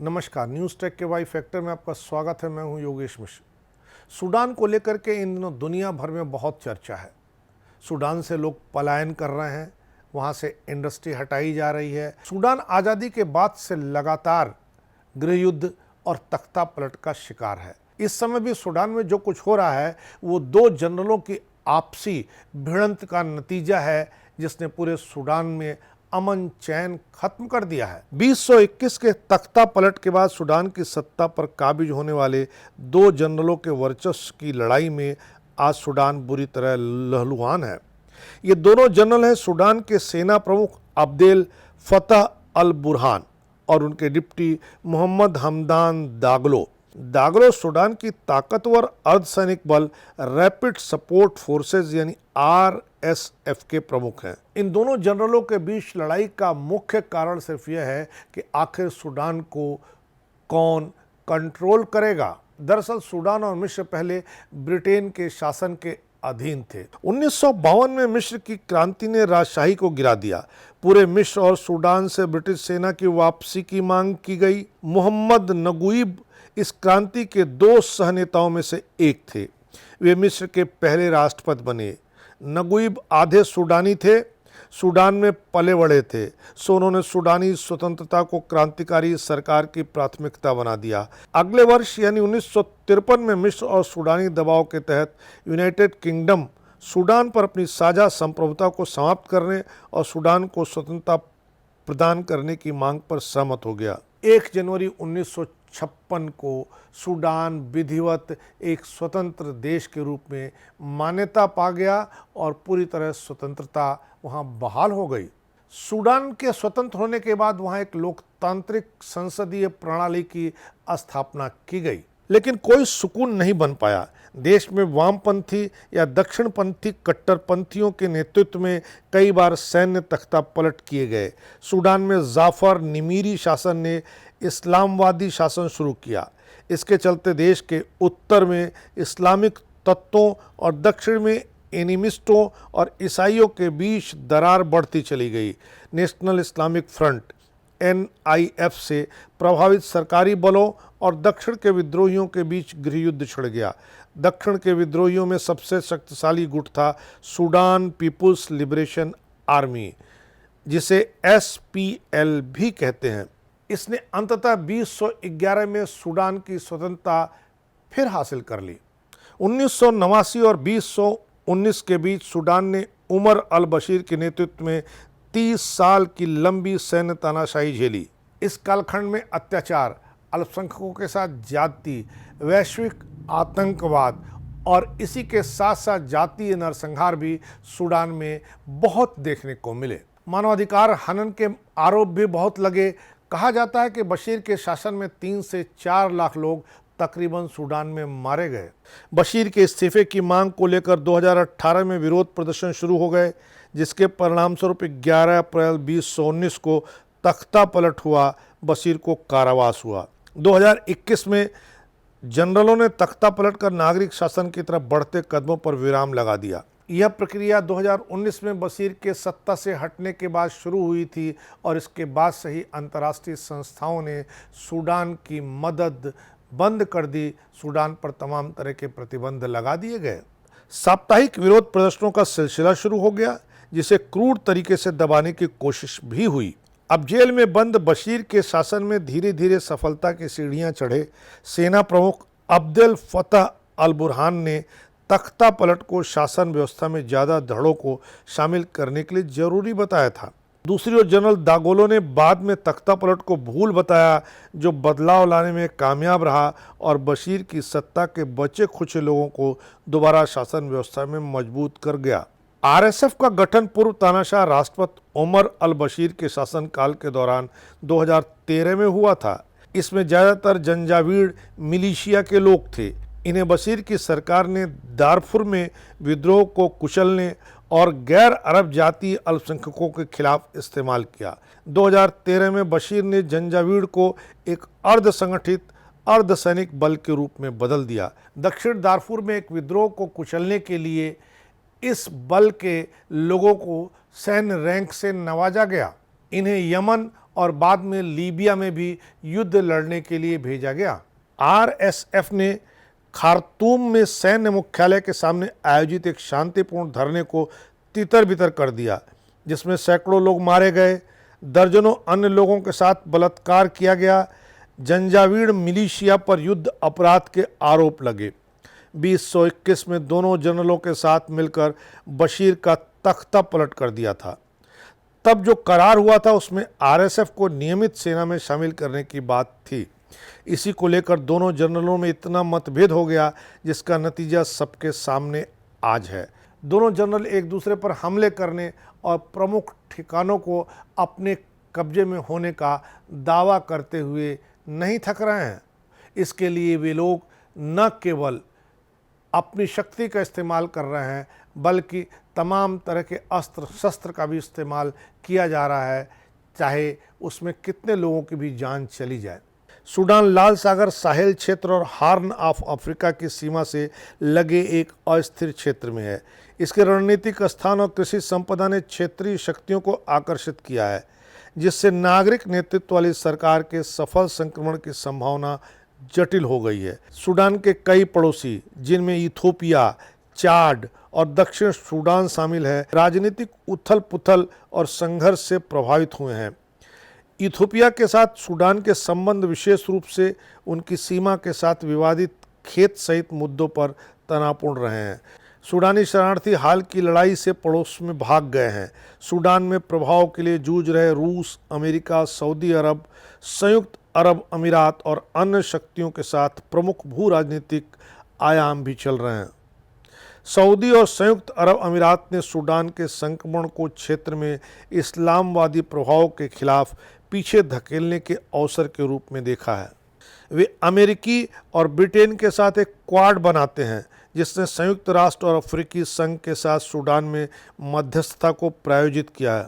नमस्कार, news take के Y factor में आपका स्वागत है। मैं हूं योगेश मिश्र। सूडान को लेकर के इन दिनों दुनिया भर में बहुत चर्चा है। सूडान से लोग पलायन कर रहे हैं, वहां से इंडस्ट्री हटाई जा रही है। सूडान आज़ादी के बाद से लगातार गृहयुद्ध और तख्ता पलट का शिकार है। इस समय भी सूडान में जो कुछ हो रहा है वो दो जनरलों की आपसी भिड़ंत का नतीजा है, जिसने पूरे सूडान में अमन चैन खत्म कर दिया है। 2021 के तख्ता पलट के बाद सूडान की सत्ता पर काबिज होने वाले दो जनरलों के वर्चस्व की लड़ाई में आज सूडान बुरी तरह लहलुहान है। ये दोनों जनरल हैं सूडान के सेना प्रमुख अब्देल फतह अल बुरहान और उनके डिप्टी मोहम्मद हमदान दागलो। दागलो सूडान की ताकतवर अर्धसैनिक बल रैपिड सपोर्ट फोर्सेस यानी RSF के प्रमुख हैं। इन दोनों जनरलों के बीच लड़ाई का मुख्य कारण सिर्फ यह है कि आखिर सूडान को कौन कंट्रोल करेगा। दरअसल सूडान और मिस्र पहले ब्रिटेन के शासन के अधीन थे। 1952 में मिस्र की क्रांति ने राजशाही को गिरा दिया। पूरे मिस्र और सूडान से ब्रिटिश सेना की वापसी की मांग की गई। मोहम्मद नगुइब इस क्रांति के दो सहनेताओं में से एक थे। वे मिस्र के पहले राष्ट्रपति बने। नगुइब आधे सूडानी थे, सूडान में पले बढ़े थे, सो उन्होंने सूडानी स्वतंत्रता को क्रांतिकारी सरकार की प्राथमिकता बना दिया। अगले वर्ष यानी 1953 में मिस्र और सूडानी दबाव के तहत यूनाइटेड किंगडम सूडान पर अपनी साझा संप्रभुता को समाप्त करने और सूडान को स्वतंत्रता प्रदान करने की मांग पर सहमत हो गया। 1 जनवरी 1956 को सूडान विधिवत एक स्वतंत्र देश के रूप में मान्यता पा गया और पूरी तरह स्वतंत्रता वहां बहाल हो गई। सूडान के स्वतंत्र होने के बाद वहां एक लोकतांत्रिक संसदीय प्रणाली की स्थापना की गई, लेकिन कोई सुकून नहीं बन पाया। देश में वामपंथी या दक्षिणपंथी कट्टरपंथियों के नेतृत्व में कई बार सैन्य तख्ता पलट किए गए। सूडान में जाफर निमीरी शासन ने इस्लामवादी शासन शुरू किया। इसके चलते देश के उत्तर में इस्लामिक तत्वों और दक्षिण में एनिमिस्टों और ईसाइयों के बीच दरार बढ़ती चली गई। नेशनल इस्लामिक फ्रंट NIF से प्रभावित सरकारी बलों और दक्षिण के विद्रोहियों के बीच गृहयुद्ध छिड़ गया। दक्षिण के विद्रोहियों में सबसे शक्तिशाली गुट था सूडान पीपुल्स लिबरेशन आर्मी, जिसे SPL भी कहते हैं। इसने अंततः 2011 में सूडान की स्वतंत्रता फिर हासिल कर ली। 1989 और 2019 के बीच सूडान ने उमर अल बशीर के नेतृत्व में 30 साल की लंबी सैन्य तानाशाही झेली। इस कालखंड में अत्याचार, अल्पसंख्यकों के साथ ज्यादती, वैश्विक आतंकवाद और इसी के साथ साथ जातीय नरसंहार भी सूडान में बहुत देखने को मिले। मानवाधिकार हनन के आरोप भी बहुत लगे। कहा जाता है कि बशीर के शासन में 3 से 4 लाख लोग तकरीबन सूडान में मारे गए। बशीर के इस्तीफे की मांग को लेकर 2018 में विरोध प्रदर्शन शुरू हो गए, जिसके परिणामस्वरूप 11 अप्रैल 2019 को तख्ता पलट हुआ। बशीर को कारावास हुआ। 2021 में जनरलों ने तख्ता पलट कर नागरिक शासन की तरफ बढ़ते कदमों पर विराम लगा दिया। यह प्रक्रिया 2019 में बशीर के सत्ता से हटने के बाद शुरू हुई थी और इसके बाद से ही अंतर्राष्ट्रीय संस्थाओं ने सूडान की मदद बंद कर दी। सूडान पर तमाम तरह के प्रतिबंध लगा दिए गए। साप्ताहिक विरोध प्रदर्शनों का सिलसिला शुरू हो गया, जिसे क्रूर तरीके से दबाने की कोशिश भी हुई। अब जेल में बंद बशीर के शासन में धीरे धीरे सफलता की सीढ़ियां चढ़े। सेना प्रमुख अब्देल फतह अल बुरहान ने तख्ता पलट को शासन व्यवस्था में ज़्यादा धड़ों को शामिल करने के लिए जरूरी बताया था। दूसरी ओर जनरल दागोलो ने बाद में तख्ता पलट को भूल बताया, जो बदलाव लाने में कामयाब रहा और बशीर की सत्ता के बचे खुचे लोगों को दोबारा शासन व्यवस्था में मजबूत कर गया। RSF का गठन पूर्व तानाशाह राष्ट्रपति उमर अल बशीर के शासनकाल के दौरान 2013 में हुआ था। इसमें ज़्यादातर जंजावीड मिलिशिया के लोग थे। इन्हें बशीर की सरकार ने दारफुर में विद्रोह को कुचलने और गैर अरब जातीय अल्पसंख्यकों के खिलाफ इस्तेमाल किया। 2013 में बशीर ने जंजावीड को एक अर्ध संगठित अर्धसैनिक बल के रूप में बदल दिया। दक्षिण दारफुर में एक विद्रोह को कुचलने के लिए इस बल के लोगों को सैन्य रैंक से नवाजा गया। इन्हें यमन और बाद में लीबिया में भी युद्ध लड़ने के लिए भेजा गया। आरएसएफ ने खार्तूम में सैन्य मुख्यालय के सामने आयोजित एक शांतिपूर्ण धरने को तितर-बितर कर दिया, जिसमें सैकड़ों लोग मारे गए, दर्जनों अन्य लोगों के साथ बलात्कार किया गया। जंजावीड़ मिलिशिया पर युद्ध अपराध के आरोप लगे। 2021 में दोनों जनरलों के साथ मिलकर बशीर का तख्ता पलट कर दिया था। तब जो करार हुआ था उसमें आरएसएफ को नियमित सेना में शामिल करने की बात थी। इसी को लेकर दोनों जनरलों में इतना मतभेद हो गया, जिसका नतीजा सबके सामने आज है। दोनों जनरल एक दूसरे पर हमले करने और प्रमुख ठिकानों को अपने कब्जे में होने का दावा करते हुए नहीं थक रहे हैं। इसके लिए वे लोग न केवल अपनी शक्ति का इस्तेमाल कर रहे हैं, बल्कि तमाम तरह के अस्त्र शस्त्र का भी इस्तेमाल किया जा रहा है, चाहे उसमें कितने लोगों की भी जान चली जाए। सूडान लाल सागर, साहेल क्षेत्र और हार्न ऑफ अफ्रीका की सीमा से लगे एक अस्थिर क्षेत्र में है। इसके रणनीतिक स्थान और कृषि संपदा ने क्षेत्रीय शक्तियों को आकर्षित किया है, जिससे नागरिक नेतृत्व वाली सरकार के सफल संक्रमण की संभावना जटिल हो गई है। सूडान के कई पड़ोसी, जिनमें इथोपिया, चाड और दक्षिण सूडान शामिल है, राजनीतिक उथल पुथल और संघर्ष से प्रभावित हुए हैं। इथोपिया के साथ सूडान के संबंध विशेष रूप से उनकी सीमा के साथ विवादित खेत सहित मुद्दों पर तनावपूर्ण रहे हैं। सूडानी शरणार्थी हाल की लड़ाई से पड़ोस में भाग गए हैं। सूडान में प्रभाव के लिए जूझ रहे रूस, अमेरिका, सऊदी अरब, संयुक्त अरब अमीरात और अन्य शक्तियों के साथ प्रमुख भू राजनीतिक आयाम भी चल रहे हैं। सऊदी और संयुक्त अरब अमीरात ने सूडान के संक्रमण को क्षेत्र में इस्लामवादी प्रभाव के खिलाफ पीछे धकेलने के अवसर के रूप में देखा है। वे अमेरिकी और ब्रिटेन के साथ एक क्वाड बनाते हैं, जिसने संयुक्त राष्ट्र और अफ्रीकी संघ के साथ सूडान में मध्यस्थता को प्रायोजित किया है।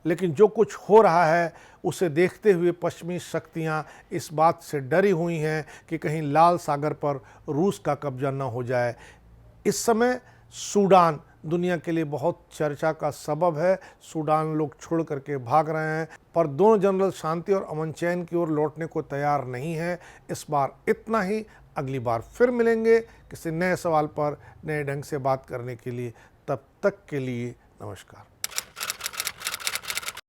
लेकिन जो कुछ हो रहा है उसे देखते हुए पश्चिमी शक्तियां इस बात से डरी हुई हैं कि कहीं लाल सागर पर रूस का कब्जा न हो जाए। इस समय सूडान दुनिया के लिए बहुत चर्चा का सबब है। सूडान लोग छोड़ करके भाग रहे हैं, पर दोनों जनरल शांति और अमन चैन की ओर लौटने को तैयार नहीं है। इस बार इतना ही। अगली बार फिर मिलेंगे किसी नए सवाल पर नए ढंग से बात करने के लिए। तब तक के लिए नमस्कार।